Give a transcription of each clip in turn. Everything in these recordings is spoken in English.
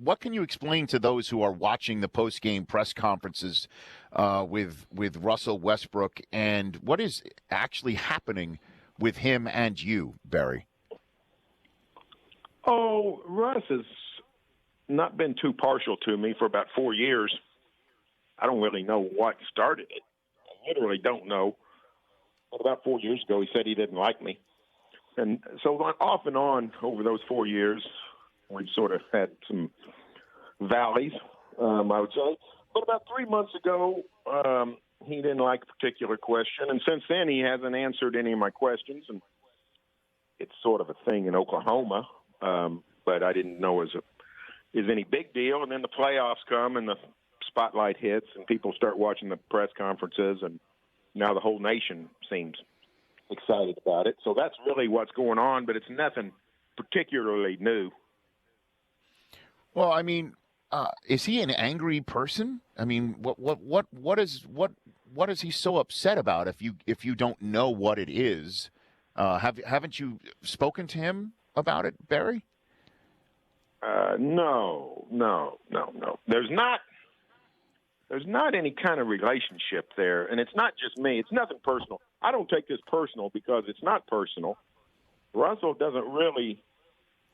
what can you explain to those who are watching the post-game press conferences with Russell Westbrook, and what is actually happening with him and you, Barry? Oh, Russ has not been too partial to me for about 4 years. I don't really know what started it. I literally don't know. But about 4 years ago, he said he didn't like me. And so off and on over those 4 years, we've sort of had some valleys, I would say. But about 3 months ago, he didn't like a particular question. And since then, he hasn't answered any of my questions. And it's sort of a thing in Oklahoma, but I didn't know is any big deal. And then the playoffs come and the spotlight hits and people start watching the press conferences, and now the whole nation seems excited about it. So that's really what's going on, but it's nothing particularly new. Well, I mean, is he an angry person? I mean, what is he so upset about if you don't know what it is? Haven't you spoken to him about it, Barry? No. There's not any kind of relationship there, and it's not just me. It's nothing personal. I don't take this personal because it's not personal. Russell doesn't really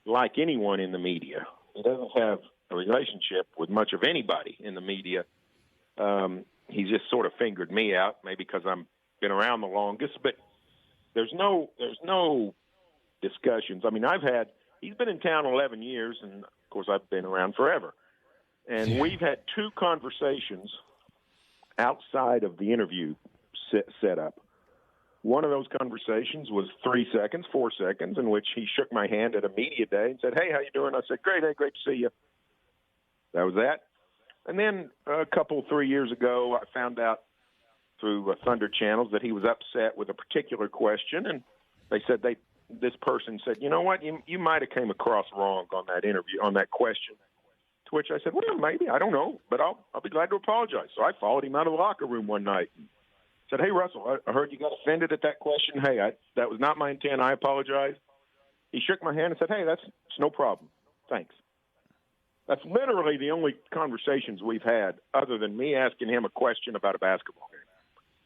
like anyone in the media. He doesn't have a relationship with much of anybody in the media. He's just sort of fingered me out, maybe because I've been around the longest. But there's no discussions. I mean, he's been in town 11 years, and of course I've been around forever. And we've had 2 conversations outside of the interview set up. One of those conversations was 3 seconds, 4 seconds, in which he shook my hand at a media day and said, "Hey, how you doing?" I said, "Great, hey, great to see you." That was that. And then 3 years ago, I found out through Thunder channels that he was upset with a particular question, and they said this person said, "You know what, you might have came across wrong on that interview, on that question." To which I said, "Well, maybe, I don't know, but I'll be glad to apologize." So I followed him out of the locker room one night and said, "Hey, Russell, I heard you got offended at that question. Hey, that was not my intent. I apologize." He shook my hand and said, "Hey, it's no problem. Thanks." That's literally the only conversations we've had other than me asking him a question about a basketball game.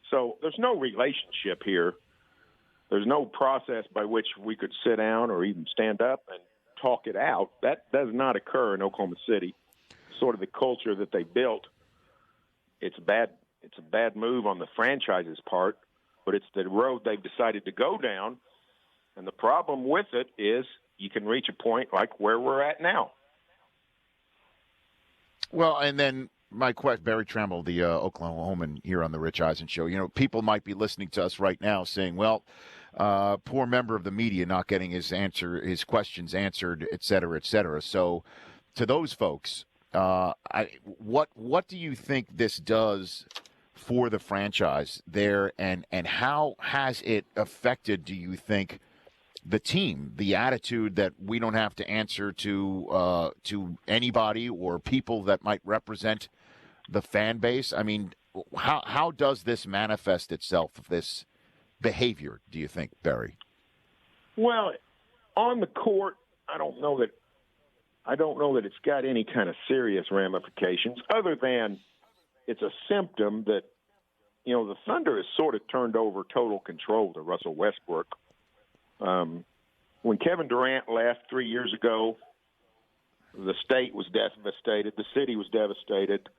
So there's no relationship here. There's no process by which we could sit down or even stand up and talk it out. That does not occur in Oklahoma City. Sort of the culture that they built. It's a bad move on the franchise's part, but it's the road they've decided to go down. And the problem with it is you can reach a point like where we're at now. Well, and then my question, Barry Tramel, the Oklahoman here on the Rich Eisen Show. You know, people might be listening to us right now saying, well, poor member of the media not getting his questions answered, et cetera, et cetera. So to those folks, what do you think this does for the franchise there, and how has it affected, do you think, the team, the attitude that we don't have to answer to anybody or people that might represent the fan base? I mean, how does this manifest itself, this behavior, do you think, Barry? Well, on the court, I don't know that it's got any kind of serious ramifications other than it's a symptom that, you know, the Thunder has sort of turned over total control to Russell Westbrook. When Kevin Durant left 3 years ago, the state was devastated. The city was devastated.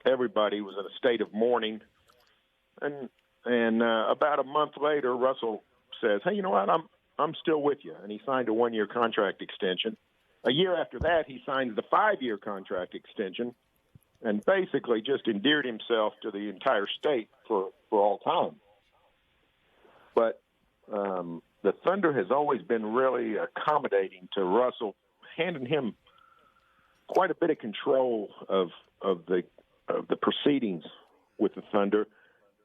Everybody was in a state of mourning. And about a month later, Russell says, "Hey, you know what? I'm still with you." And he signed a 1-year contract extension. A year after that, he signed the 5-year contract extension and basically just endeared himself to the entire state for all time. But the Thunder has always been really accommodating to Russell, handing him quite a bit of control of the proceedings with the Thunder.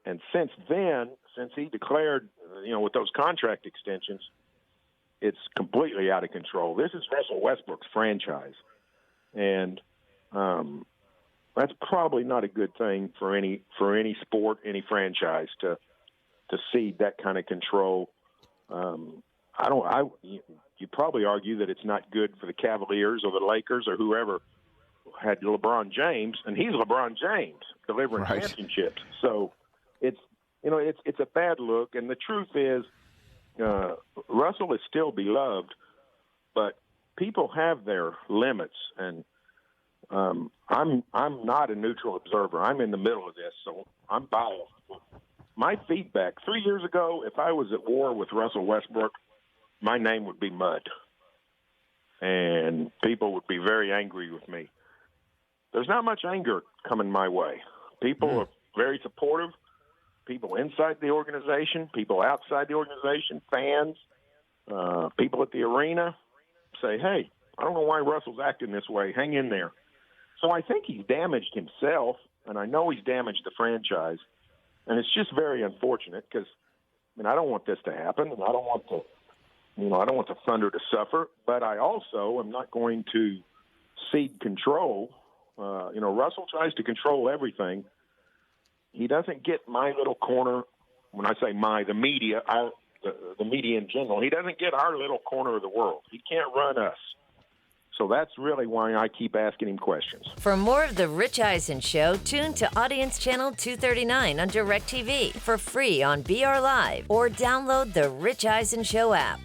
And since then, since he declared, you know, with those contract extensions, it's completely out of control. This is Russell Westbrook's franchise, and that's probably not a good thing for any sport, any franchise to cede that kind of control. you'd probably argue that it's not good for the Cavaliers or the Lakers or whoever had LeBron James, and he's LeBron James delivering championships. So it's a bad look. And the truth is, Russell is still beloved, but people have their limits. And I'm not a neutral observer. I'm in the middle of this, so I'm biased. My feedback 3 years ago, if I was at war with Russell Westbrook, my name would be Mud, and people would be very angry with me. There's not much anger coming my way. People are very supportive. People inside the organization, people outside the organization, fans, people at the arena say, hey, I don't know why Russell's acting this way. Hang in there. So I think he's damaged himself, and I know he's damaged the franchise. And it's just very unfortunate because, I don't want this to happen, and I don't want the Thunder to suffer. But I also am not going to cede control. Russell tries to control everything. He doesn't get my little corner. When I say the media, the media in general, he doesn't get our little corner of the world. He can't run us. So that's really why I keep asking him questions. For more of The Rich Eisen Show, tune to Audience Channel 239 on DirecTV for free on BR Live or download The Rich Eisen Show app.